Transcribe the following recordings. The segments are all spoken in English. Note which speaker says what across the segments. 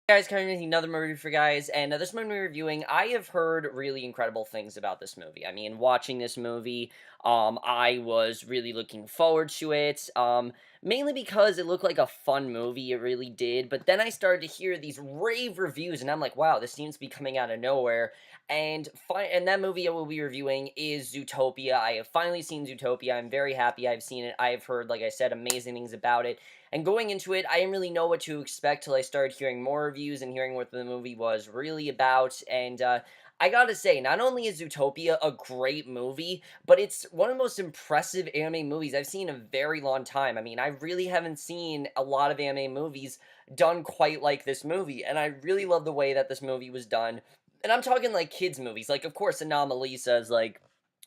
Speaker 1: Guys, coming with another movie for guys, and this movie we're reviewing, I have heard really incredible things about this movie. I mean, watching this movie, I was really looking forward to it, mainly because it looked like a fun movie, it really did, but then I started to hear these rave reviews, and I'm like, wow, this seems to be coming out of nowhere, and that movie I will be reviewing is Zootopia. I have finally seen Zootopia. I'm very happy I've seen it. I've heard, like I said, amazing things about it. And going into it, I didn't really know what to expect till I started hearing more reviews and hearing what the movie was really about. And I gotta say, not only is Zootopia a great movie, but it's one of the most impressive anime movies I've seen in a very long time. I mean, I really haven't seen a lot of anime movies done quite like this movie, and I really love the way that this movie was done. And I'm talking like kids' movies. Like, of course, Anomalisa is like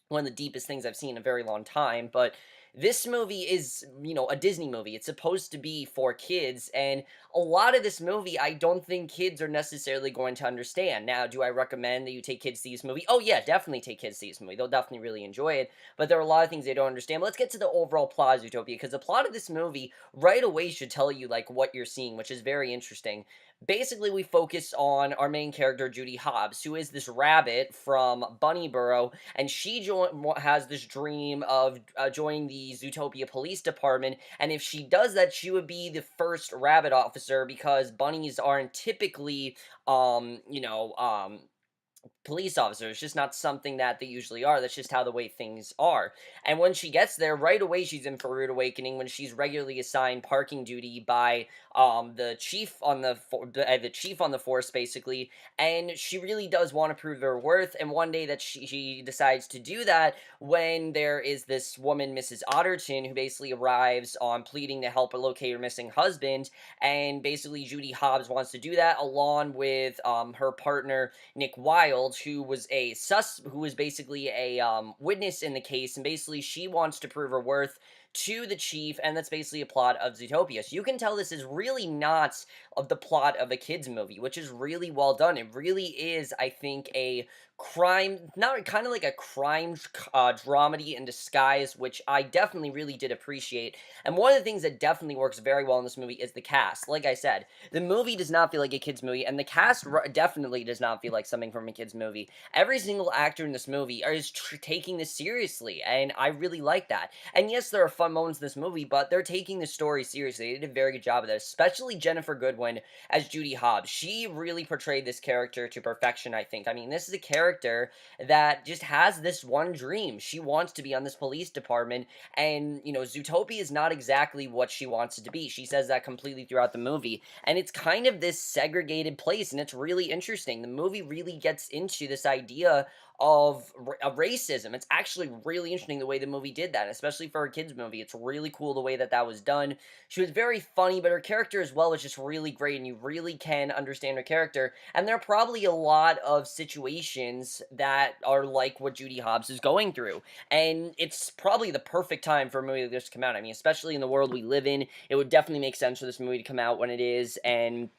Speaker 1: one of the deepest things I've seen in a very long time, but this movie is, a Disney movie. It's supposed to be for kids, and a lot of this movie, I don't think kids are necessarily going to understand. Now, do I recommend that you take kids to see this movie? Oh, yeah, definitely take kids to see this movie. They'll definitely really enjoy it, but there are a lot of things they don't understand. But let's get to the overall plot of Zootopia, because the plot of this movie right away should tell you, like, what you're seeing, which is very interesting. Basically, we focus on our main character, Judy Hobbs, who is this rabbit from Bunnyborough, and she has this dream of joining the Zootopia Police Department, and if she does that, she would be the first rabbit officer because bunnies aren't typically, police officer. It's just not something that they usually are. That's just how the way things are. And when she gets there, right away she's in for a rude awakening when she's regularly assigned parking duty by the chief on the chief on the force basically. And she really does want to prove her worth. And one day that she decides to do that when there is this woman, Mrs. Otterton, who basically arrives on pleading to help her locate her missing husband. And basically Judy Hobbs wants to do that along with her partner Nick Wilde, who was basically a witness in the case, and basically she wants to prove her worth to the chief, and that's basically a plot of Zootopia. So you can tell this is really not of the plot of a kids movie, which is really well done. It really is, I think, a crime, not kind of like a crime dramedy in disguise, which I definitely really did appreciate. And one of the things that definitely works very well in this movie is the cast. Like I said, the movie does not feel like a kids movie, and the cast definitely does not feel like something from a kids movie. Every single actor in this movie is taking this seriously, and I really like that. And yes, there are fun moments in this movie, but they're taking the story seriously. They did a very good job of that, especially Jennifer Goodwin as Judy Hobbs. She really portrayed this character to perfection, I think. I mean, this is a character that just has this one dream. She wants to be on this police department, and, Zootopia is not exactly what she wants it to be. She says that completely throughout the movie, and it's kind of this segregated place, and it's really interesting. The movie really gets into this idea of racism. It's actually really interesting the way the movie did that, especially for a kids movie. It's really cool the way that that was done. She was very funny, but her character as well was just really great, and you really can understand her character. And there are probably a lot of situations that are like what Judy Hobbs is going through, and it's probably the perfect time for a movie like this to come out. I mean, especially in the world we live in, it would definitely make sense for this movie to come out when it is, and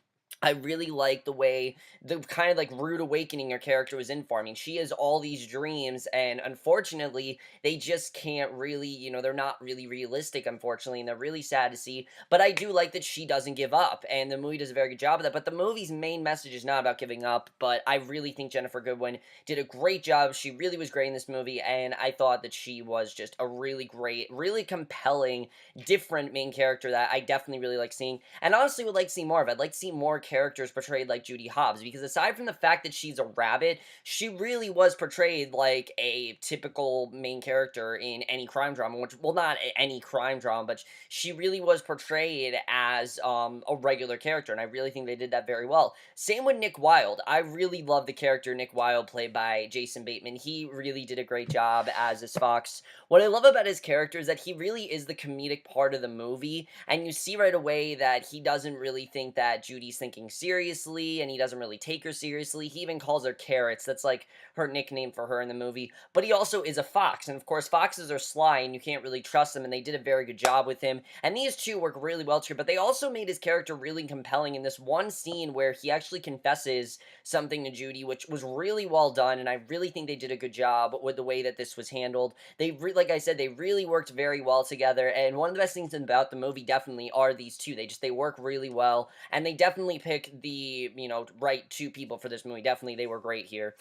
Speaker 1: I really like the way the kind of like rude awakening her character was in for. I mean, she has all these dreams, and unfortunately, they just can't really, they're not really realistic, unfortunately, and they're really sad to see. But I do like that she doesn't give up, and the movie does a very good job of that. But the movie's main message is not about giving up, but I really think Jennifer Goodwin did a great job. She really was great in this movie, and I thought that she was just a really great, really compelling, different main character that I definitely really like seeing, and honestly would like to see more of. I'd like to see more characters portrayed like Judy Hobbs, because aside from the fact that she's a rabbit, she really was portrayed like a typical main character in any crime drama, which, well, not any crime drama, but she really was portrayed as a regular character, and I really think they did that very well. Same with Nick Wilde. I really love the character Nick Wilde, played by Jason Bateman. He really did a great job as this fox. What I love about his character is that he really is the comedic part of the movie, and you see right away that he doesn't really think that Judy's thinking seriously, and he doesn't really take her seriously. He even calls her Carrots. That's like her nickname for her in the movie. But he also is a fox, and of course, foxes are sly, and you can't really trust them, and they did a very good job with him. And these two work really well together, but they also made his character really compelling in this one scene where he actually confesses something to Judy, which was really well done, and I really think they did a good job with the way that this was handled. Like I said, they really worked very well together, and one of the best things about the movie definitely are these two. They work really well, and they definitely pick the, right two people for this movie. Definitely, they were great here.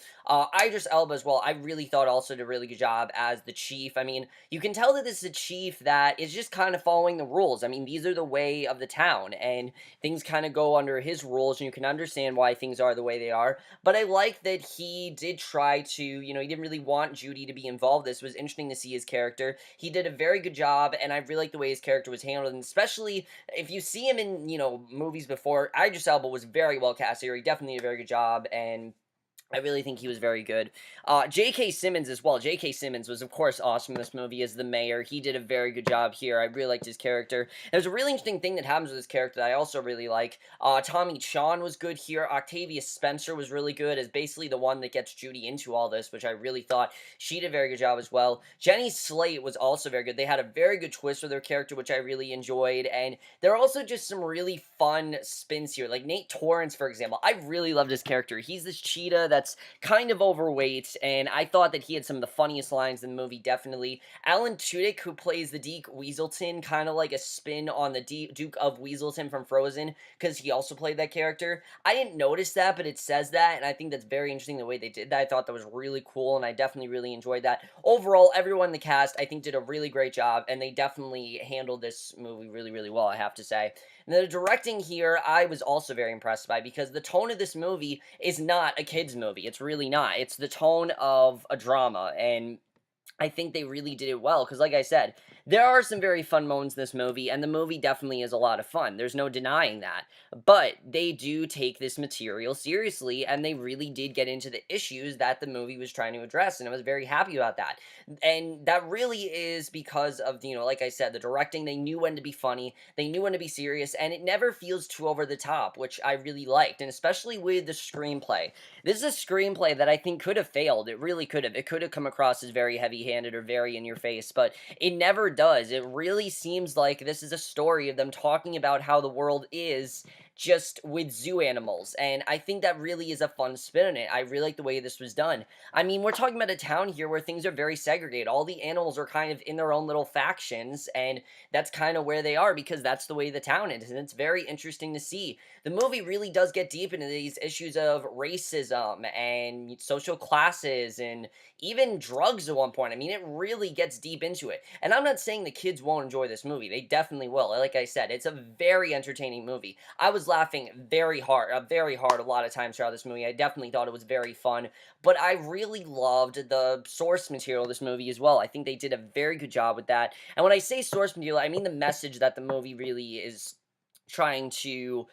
Speaker 1: Idris Elba as well, I really thought also did a really good job as the chief. I mean, you can tell that this is a chief that is just kind of following the rules. I mean, these are the way of the town, and things kind of go under his rules, and you can understand why things are the way they are. But I like that he did try to, he didn't really want Judy to be involved. This was interesting to see his character. He did a very good job, and I really like the way his character was handled, and especially if you see him in, movies before, Idris Elba was very well cast here. He definitely did a very good job, and I really think he was very good. J.K. Simmons as well. J.K. Simmons was, of course, awesome in this movie as the mayor. He did a very good job here. I really liked his character. There's a really interesting thing that happens with his character that I also really like. Tommy Chon was good here. Octavia Spencer was really good as basically the one that gets Judy into all this, which I really thought she did a very good job as well. Jenny Slate was also very good. They had a very good twist with their character, which I really enjoyed. And there are also just some really fun spins here. Like Nate Torrance, for example. I really loved his character. He's this cheetah that's kind of overweight, and I thought that he had some of the funniest lines in the movie, definitely. Alan Tudyk, who plays the Duke Weaselton, kind of like a spin on the Duke of Weaselton from Frozen, because he also played that character. I didn't notice that, but it says that, and I think that's very interesting the way they did that. I thought that was really cool, and I definitely really enjoyed that. Overall, everyone in the cast, I think, did a really great job, and they definitely handled this movie really, really well, I have to say. And the directing here, I was also very impressed by, because the tone of this movie is not a kid's movie. It's really not. It's the tone of a drama, and I think they really did it well, because like I said, there are some very fun moments in this movie, and the movie definitely is a lot of fun. There's no denying that. But they do take this material seriously, and they really did get into the issues that the movie was trying to address, and I was very happy about that. And that really is because of, like I said, the directing. They knew when to be funny, they knew when to be serious, and it never feels too over the top, which I really liked, and especially with the screenplay. This is a screenplay that I think could have failed. It really could have. It could have come across as very heavy-handed or very in your face, but it never does. It really seems like this is a story of them talking about how the world is just with zoo animals, and I think that really is a fun spin on it. I really like the way this was done. I mean, we're talking about a town here where things are very segregated. All the animals are kind of in their own little factions, and that's kind of where they are because that's the way the town is, and it's very interesting to see. The movie really does get deep into these issues of racism and social classes and even drugs at one point. I mean, it really gets deep into it. And I'm not saying the kids won't enjoy this movie. They definitely will. Like I said, it's a very entertaining movie. I was laughing very hard a lot of times throughout this movie. I definitely thought it was very fun. But I really loved the source material of this movie as well. I think they did a very good job with that. And when I say source material, I mean the message that the movie really is trying to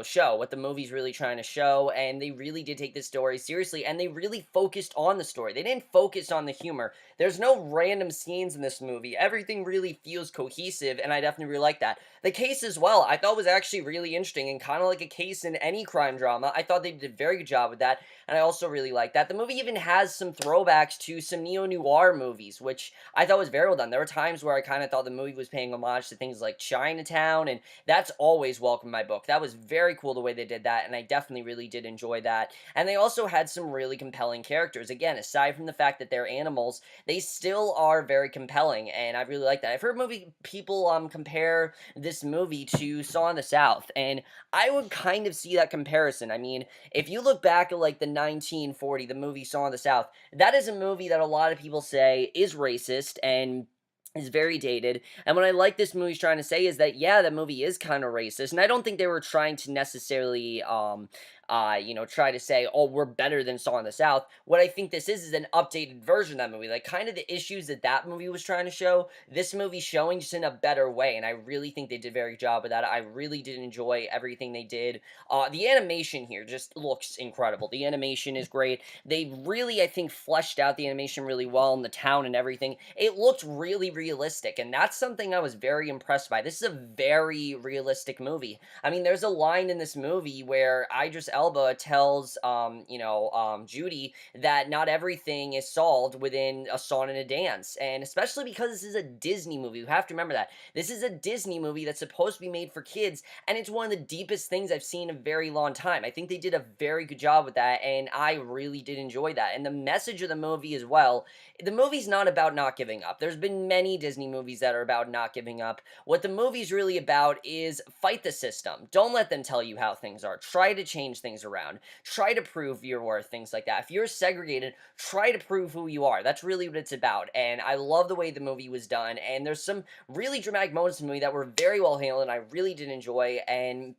Speaker 1: show what the movie's really trying to show, and they really did take this story seriously, and they really focused on the story. They didn't focus on the humor. There's no random scenes in this movie. Everything really feels cohesive, and I definitely really like that. The case as well, I thought was actually really interesting, and kind of like a case in any crime drama. I thought they did a very good job with that, and I also really like that. The movie even has some throwbacks to some neo-noir movies, which I thought was very well done. There were times where I kind of thought the movie was paying homage to things like Chinatown, and that's always welcome in my book. That was very cool the way they did that, and I definitely really did enjoy that. And they also had some really compelling characters. Again, aside from the fact that they're animals, they still are very compelling, and I really like that. I've heard people compare this movie to Song of the South, and I would kind of see that comparison. I mean, if you look back at like the 1940, the movie Song of the South, that is a movie that a lot of people say is racist and is very dated. And what I like this movie's trying to say is that, yeah, the movie is kind of racist. And I don't think they were trying to necessarily, try to say, oh, we're better than Song of the South. What I think this is an updated version of that movie. Like, kind of the issues that that movie was trying to show, this movie's showing just in a better way. And I really think they did a very good job with that. I really did enjoy everything they did. The animation here just looks incredible. The animation is great. They really, I think, fleshed out the animation really well in the town and everything. It looked really realistic, and that's something I was very impressed by. This is a very realistic movie. I mean, there's a line in this movie where Idris Elba tells, Judy that not everything is solved within a song and a dance. And especially because this is a Disney movie, you have to remember that. This is a Disney movie that's supposed to be made for kids, and it's one of the deepest things I've seen in a very long time. I think they did a very good job with that, and I really did enjoy that. And the message of the movie as well, the movie's not about not giving up. There's been many Disney movies that are about not giving up. What the movie's really about is fight the system. Don't let them tell you how things are. Try to change things around. Try to prove your worth, things like that. If you're segregated, try to prove who you are. That's really what it's about. And I love the way the movie was done. And there's some really dramatic moments in the movie that were very well handled and I really did enjoy. And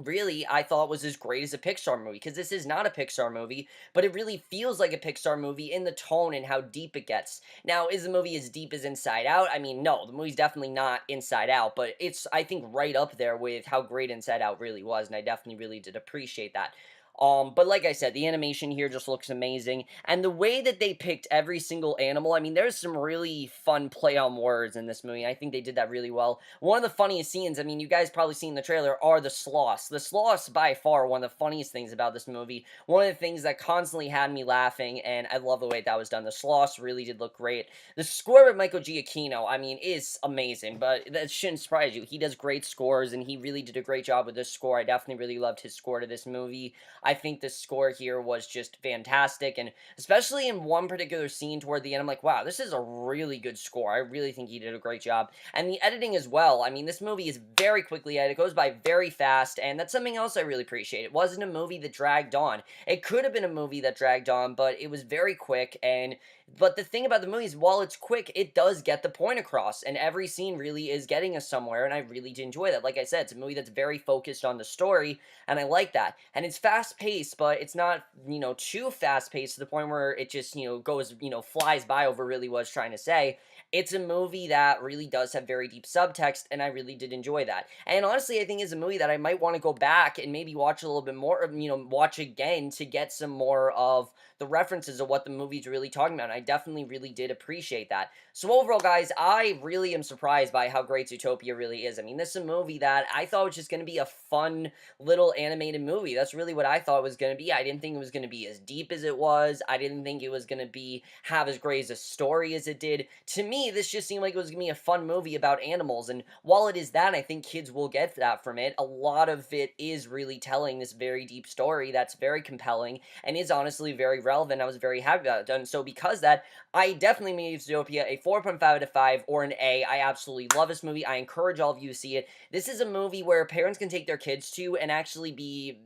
Speaker 1: really, I thought was as great as a Pixar movie, because this is not a Pixar movie, but it really feels like a Pixar movie in the tone and how deep it gets. Now, is the movie as deep as Inside Out? I mean, no, the movie's definitely not Inside Out, but it's, I think, right up there with how great Inside Out really was, and I definitely really did appreciate that. But like I said, the animation here just looks amazing, and the way that they picked every single animal, I mean, there's some really fun play on words in this movie, and I think they did that really well. One of the funniest scenes, I mean, you guys probably seen the trailer, are the sloths. The sloths, by far, one of the funniest things about this movie. One of the things that constantly had me laughing, and I love the way that was done. The sloths really did look great. The score by Michael Giacchino, I mean, is amazing, but that shouldn't surprise you. He does great scores, and he really did a great job with this score. I definitely really loved his score to this movie. I think the score here was just fantastic, and especially in one particular scene toward the end, I'm like, wow, this is a really good score. I really think he did a great job. And the editing as well. I mean, this movie is very quickly edited. It goes by very fast, and that's something else I really appreciate. It wasn't a movie that dragged on. It could have been a movie that dragged on, but it was very quick, but the thing about the movie is, while it's quick, it does get the point across, and every scene really is getting us somewhere, and I really did enjoy that. Like I said, it's a movie that's very focused on the story, and I like that. And it's fast-paced, but it's not, too fast-paced to the point where it just, goes, flies by over really what I was trying to say. It's a movie that really does have very deep subtext, and I really did enjoy that. And honestly, I think it's a movie that I might want to go back and maybe watch a little bit more, watch again to get some more of the references of what the movie's really talking about. And I definitely really did appreciate that. So overall, guys, I really am surprised by how great Zootopia really is. I mean, this is a movie that I thought was just going to be a fun little animated movie. That's really what I thought it was going to be. I didn't think it was going to be as deep as it was. I didn't think it was going to have as great as a story as it did. To me, this just seemed like it was going to be a fun movie about animals. And while it is that, I think kids will get that from it. A lot of it is really telling this very deep story that's very compelling and is honestly very relevant. I was very happy about it. And so because that, I definitely gave Zootopia a 4.5 out of 5 or an A. I absolutely love this movie. I encourage all of you to see it. This is a movie where parents can take their kids to and actually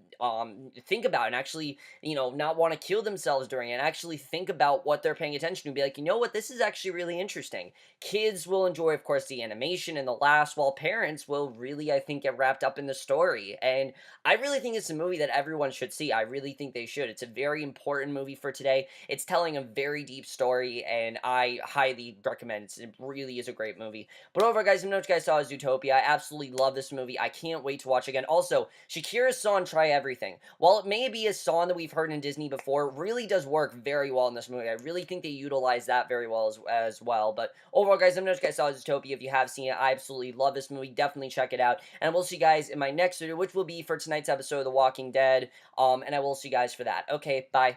Speaker 1: think about and actually, not want to kill themselves during it, and actually think about what they're paying attention to and be like, you know what, this is actually really interesting. Kids will enjoy, of course, the animation and the laughs, while parents will really, I think, get wrapped up in the story. And I really think it's a movie that everyone should see. I really think they should. It's a very important movie for today. It's telling a very deep story, and I highly recommend it. It really is a great movie. But overall, guys, I know what you guys saw is Zootopia. I absolutely love this movie. I can't wait to watch it again. Also, Shakira's song Try Everything, while it may be a song that we've heard in Disney before, really does work very well in this movie. I really think they utilize that very well as well. But overall, guys, I know what you guys saw is Zootopia. If you have seen it, I absolutely love this movie. Definitely check it out. And we'll see you guys in my next video, which will be for tonight's episode of The Walking Dead. And I will see you guys for that. Okay, bye.